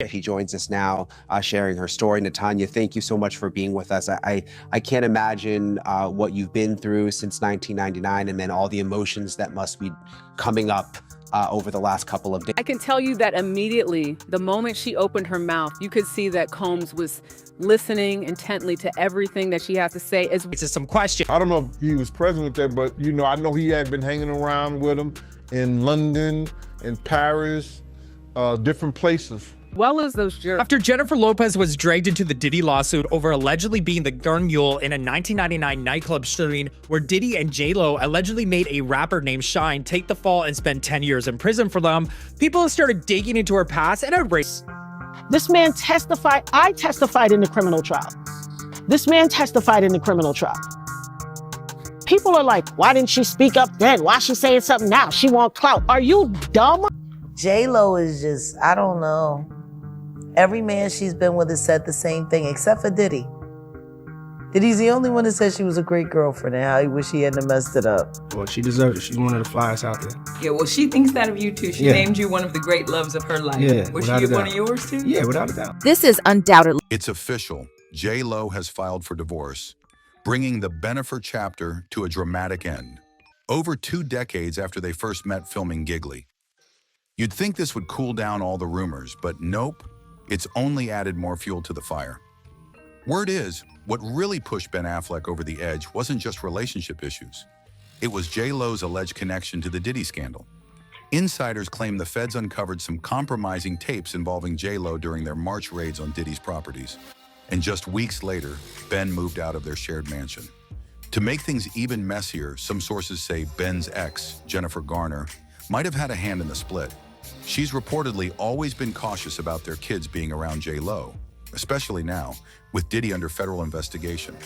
She joins us now, sharing her story. Natanya, thank you so much for being with us. I can't imagine what you've been through since 1999, and then all the emotions that must be coming up over the last couple of days. I can tell you that immediately, the moment she opened her mouth, you could see that Combs was listening intently to everything that she had to say. It's just some question. I don't know if he was present with that, but I know he had been hanging around with him in London, in Paris, different places. Well as those jurors. After Jennifer Lopez was dragged into the Diddy lawsuit over allegedly being the gun mule in a 1999 nightclub shooting where Diddy and J.Lo allegedly made a rapper named Shine take the fall and spend 10 years in prison for them, people have started digging into her past and her race. This man testified. I testified in the criminal trial. This man testified in the criminal trial. People are like, why didn't she speak up then? Why is she saying something now? She want clout. Are you dumb? J.Lo is just, I don't know. Every man she's been with has said the same thing, except for Diddy. Diddy's the only one that said she was a great girlfriend and how he wish he hadn't messed it up. Well, she deserved it. She's one of the flyest out there. Yeah, well, she thinks that of you too. She named you one of the great loves of her life. Yeah, Was she one of yours too? Yeah, without a doubt. This is undoubtedly. It's official. J.Lo has filed for divorce, bringing the Ben Affleck chapter to a dramatic end. Over 2 decades after they first met filming Giggly. You'd think this would cool down all the rumors, but nope. It's only added more fuel to the fire. Word is, what really pushed Ben Affleck over the edge wasn't just relationship issues. It was J.Lo's alleged connection to the Diddy scandal. Insiders claim the feds uncovered some compromising tapes involving J.Lo during their March raids on Diddy's properties. And just weeks later, Ben moved out of their shared mansion. To make things even messier, some sources say Ben's ex, Jennifer Garner, might have had a hand in the split. She's reportedly always been cautious about their kids being around J.Lo, especially now, with Diddy under federal investigation.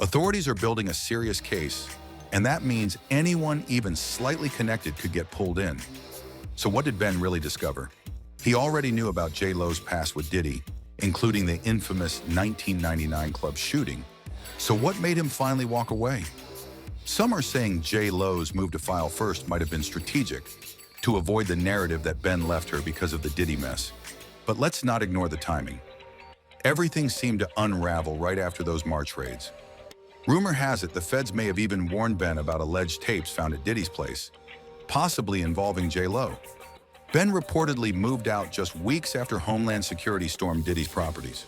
Authorities are building a serious case, and that means anyone even slightly connected could get pulled in. So what did Ben really discover? He already knew about J.Lo's past with Diddy, including the infamous 1999 club shooting. So what made him finally walk away? Some are saying J.Lo's move to file first might have been strategic, to avoid the narrative that Ben left her because of the Diddy mess. But let's not ignore the timing. Everything seemed to unravel right after those March raids. Rumor has it the feds may have even warned Ben about alleged tapes found at Diddy's place, possibly involving J.Lo. Ben reportedly moved out just weeks after Homeland Security stormed Diddy's properties.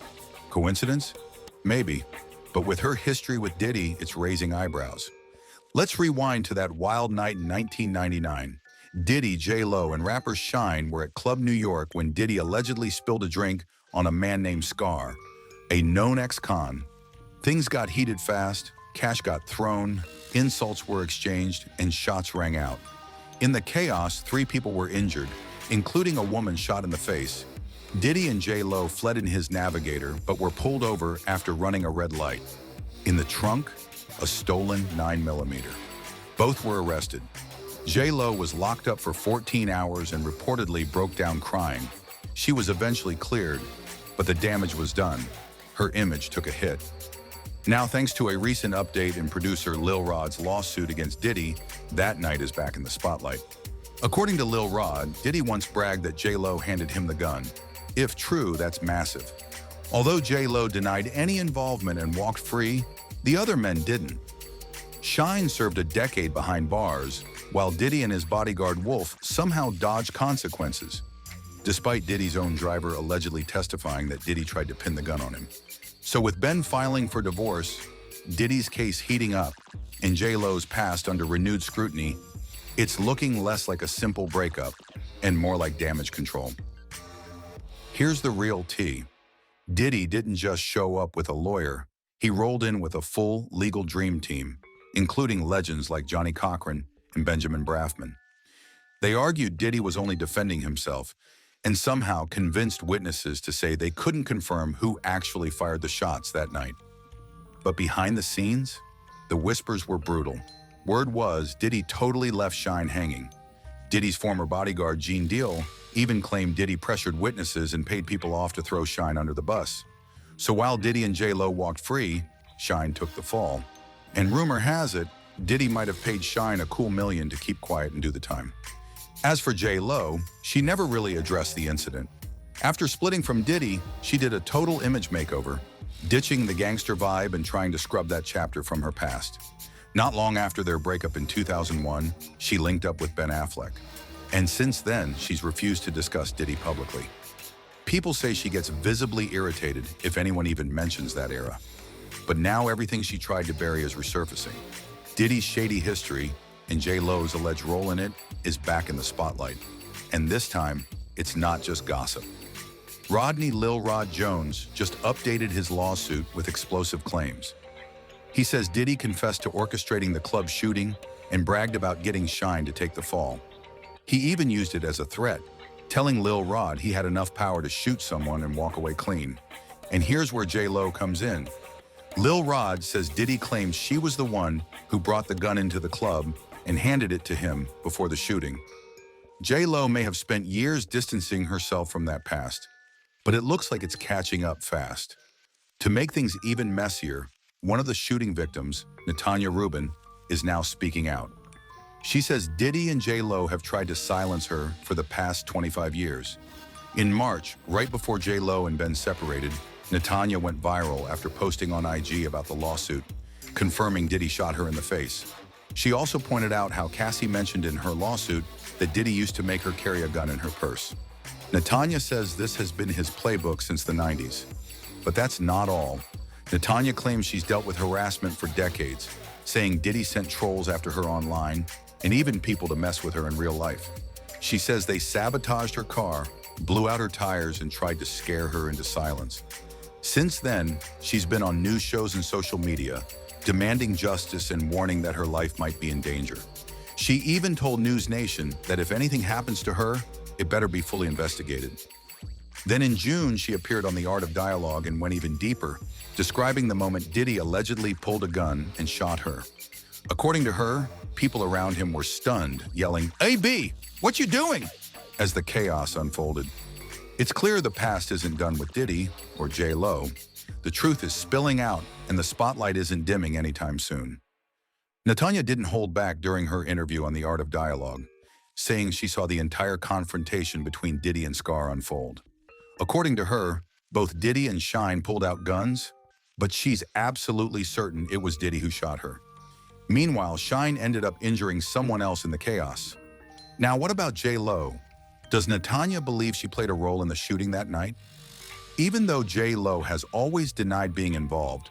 Coincidence? Maybe, but with her history with Diddy, it's raising eyebrows. Let's rewind to that wild night in 1999. Diddy, J.Lo, and rapper Shine were at Club New York when Diddy allegedly spilled a drink on a man named Scar, a known ex-con. Things got heated fast, cash got thrown, insults were exchanged, and shots rang out. In the chaos, 3 people were injured, including a woman shot in the face. Diddy and J.Lo fled in his Navigator, but were pulled over after running a red light. In the trunk, a stolen 9mm. Both were arrested. J.Lo was locked up for 14 hours and reportedly broke down crying. She was eventually cleared, but the damage was done. Her image took a hit. Now, thanks to a recent update in producer Lil Rod's lawsuit against Diddy, that night is back in the spotlight. According to Lil Rod, Diddy once bragged that J.Lo handed him the gun. If true, that's massive. Although J.Lo denied any involvement and walked free, the other men didn't. Shine served a decade behind bars, while Diddy and his bodyguard Wolf somehow dodged consequences, despite Diddy's own driver allegedly testifying that Diddy tried to pin the gun on him. So with Ben filing for divorce, Diddy's case heating up, and J.Lo's past under renewed scrutiny, it's looking less like a simple breakup and more like damage control. Here's the real tea. Diddy didn't just show up with a lawyer, he rolled in with a full legal dream team, including legends like Johnny Cochran and Benjamin Braffman. They argued Diddy was only defending himself and somehow convinced witnesses to say they couldn't confirm who actually fired the shots that night. But behind the scenes, the whispers were brutal. Word was Diddy totally left Shine hanging. Diddy's former bodyguard, Gene Deal, even claimed Diddy pressured witnesses and paid people off to throw Shine under the bus. So while Diddy and J.Lo walked free, Shine took the fall. And rumor has it, Diddy might have paid Shine a cool $1 million to keep quiet and do the time. As for J.Lo, she never really addressed the incident. After splitting from Diddy, she did a total image makeover, ditching the gangster vibe and trying to scrub that chapter from her past. Not long after their breakup in 2001, she linked up with Ben Affleck. And since then, she's refused to discuss Diddy publicly. People say she gets visibly irritated if anyone even mentions that era. But now everything she tried to bury is resurfacing. Diddy's shady history and J.Lo's alleged role in it is back in the spotlight. And this time, it's not just gossip. Rodney Lil Rod Jones just updated his lawsuit with explosive claims. He says Diddy confessed to orchestrating the club shooting and bragged about getting Shine to take the fall. He even used it as a threat, telling Lil Rod he had enough power to shoot someone and walk away clean. And here's where J.Lo comes in. Lil Rod says Diddy claimed she was the one who brought the gun into the club and handed it to him before the shooting. J.Lo may have spent years distancing herself from that past, but it looks like it's catching up fast. To make things even messier, one of the shooting victims, Natanya Rubin, is now speaking out. She says Diddy and J.Lo have tried to silence her for the past 25 years. In March, right before J.Lo and Ben separated, Natanya went viral after posting on IG about the lawsuit, confirming Diddy shot her in the face. She also pointed out how Cassie mentioned in her lawsuit that Diddy used to make her carry a gun in her purse. Natanya says this has been his playbook since the 90s. But that's not all. Natanya claims she's dealt with harassment for decades, saying Diddy sent trolls after her online and even people to mess with her in real life. She says they sabotaged her car, blew out her tires, and tried to scare her into silence. Since then, she's been on news shows and social media, demanding justice and warning that her life might be in danger. She even told News Nation that if anything happens to her, it better be fully investigated. Then in June, she appeared on The Art of Dialogue and went even deeper, describing the moment Diddy allegedly pulled a gun and shot her. According to her, people around him were stunned, yelling, "Hey, B, what you doing?" as the chaos unfolded. It's clear the past isn't done with Diddy or J.Lo. The truth is spilling out, and the spotlight isn't dimming anytime soon. Natanya didn't hold back during her interview on The Art of Dialogue, saying she saw the entire confrontation between Diddy and Scar unfold. According to her, both Diddy and Shine pulled out guns, but she's absolutely certain it was Diddy who shot her. Meanwhile, Shine ended up injuring someone else in the chaos. Now, what about J.Lo? Does Natanya believe she played a role in the shooting that night? Even though J.Lo has always denied being involved,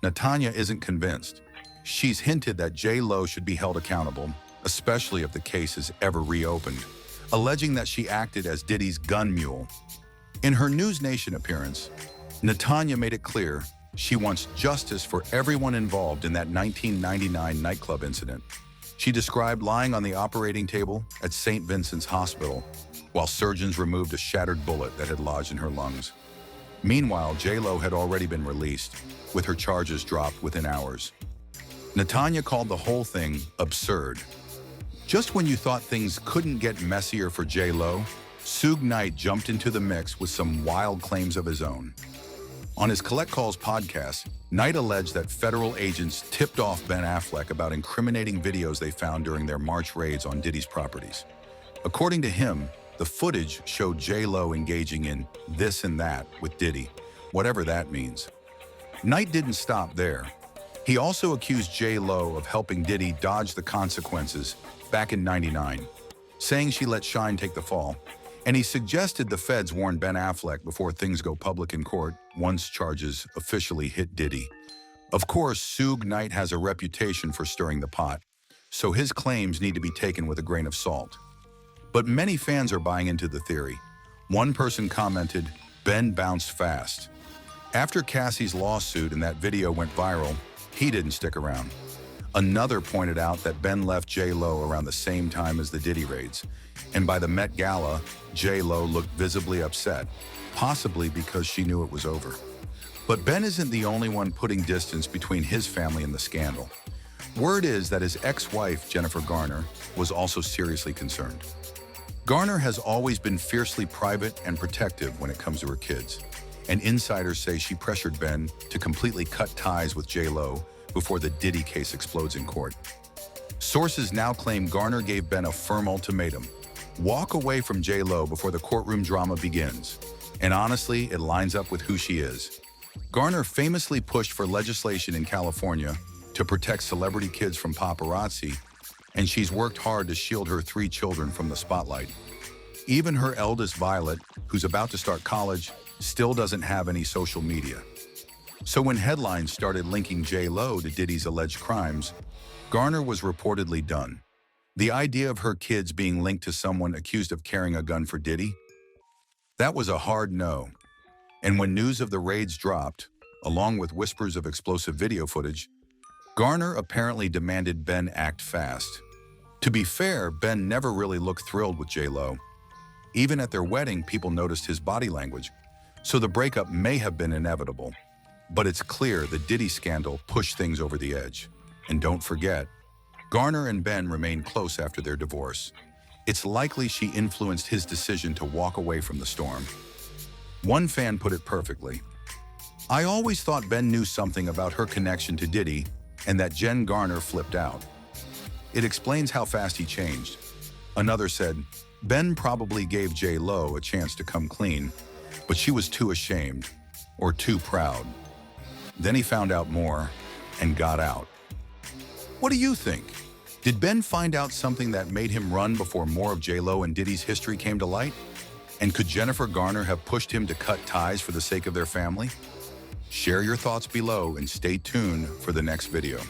Natanya isn't convinced. She's hinted that J.Lo should be held accountable, especially if the case is ever reopened, alleging that she acted as Diddy's gun mule. In her News Nation appearance, Natanya made it clear she wants justice for everyone involved in that 1999 nightclub incident. She described lying on the operating table at St. Vincent's Hospital while surgeons removed a shattered bullet that had lodged in her lungs. Meanwhile, J.Lo had already been released, with her charges dropped within hours. Natanya called the whole thing absurd. Just when you thought things couldn't get messier for J.Lo, Suge Knight jumped into the mix with some wild claims of his own. On his Collect Calls podcast, Knight alleged that federal agents tipped off Ben Affleck about incriminating videos they found during their March raids on Diddy's properties. According to him, the footage showed J.Lo engaging in this and that with Diddy, whatever that means. Knight didn't stop there. He also accused J.Lo of helping Diddy dodge the consequences back in '99, saying she let Shine take the fall. And he suggested the feds warn Ben Affleck before things go public in court once charges officially hit Diddy. Of course, Suge Knight has a reputation for stirring the pot, so his claims need to be taken with a grain of salt. But many fans are buying into the theory. One person commented, "Ben bounced fast." After Cassie's lawsuit and that video went viral, he didn't stick around. Another pointed out that Ben left J.Lo around the same time as the Diddy raids, and by the Met Gala, J.Lo looked visibly upset, possibly because she knew it was over. But Ben isn't the only one putting distance between his family and the scandal. Word is that his ex-wife, Jennifer Garner, was also seriously concerned. Garner has always been fiercely private and protective when it comes to her kids, and insiders say she pressured Ben to completely cut ties with J.Lo before the Diddy case explodes in court. Sources now claim Garner gave Ben a firm ultimatum: walk away from J.Lo before the courtroom drama begins. And honestly, it lines up with who she is. Garner famously pushed for legislation in California to protect celebrity kids from paparazzi, and she's worked hard to shield her 3 children from the spotlight. Even her eldest, Violet, who's about to start college, still doesn't have any social media. So when headlines started linking J.Lo to Diddy's alleged crimes, Garner was reportedly done. The idea of her kids being linked to someone accused of carrying a gun for Diddy? That was a hard no. And when news of the raids dropped, along with whispers of explosive video footage, Garner apparently demanded Ben act fast. To be fair, Ben never really looked thrilled with J.Lo. Even at their wedding, people noticed his body language, so the breakup may have been inevitable. But it's clear the Diddy scandal pushed things over the edge. And don't forget, Garner and Ben remained close after their divorce. It's likely she influenced his decision to walk away from the storm. One fan put it perfectly. "I always thought Ben knew something about her connection to Diddy and that Jen Garner flipped out. It explains how fast he changed." Another said, "Ben probably gave J.Lo a chance to come clean, but she was too ashamed or too proud. Then he found out more and got out." What do you think? Did Ben find out something that made him run before more of J.Lo and Diddy's history came to light? And could Jennifer Garner have pushed him to cut ties for the sake of their family? Share your thoughts below and stay tuned for the next video.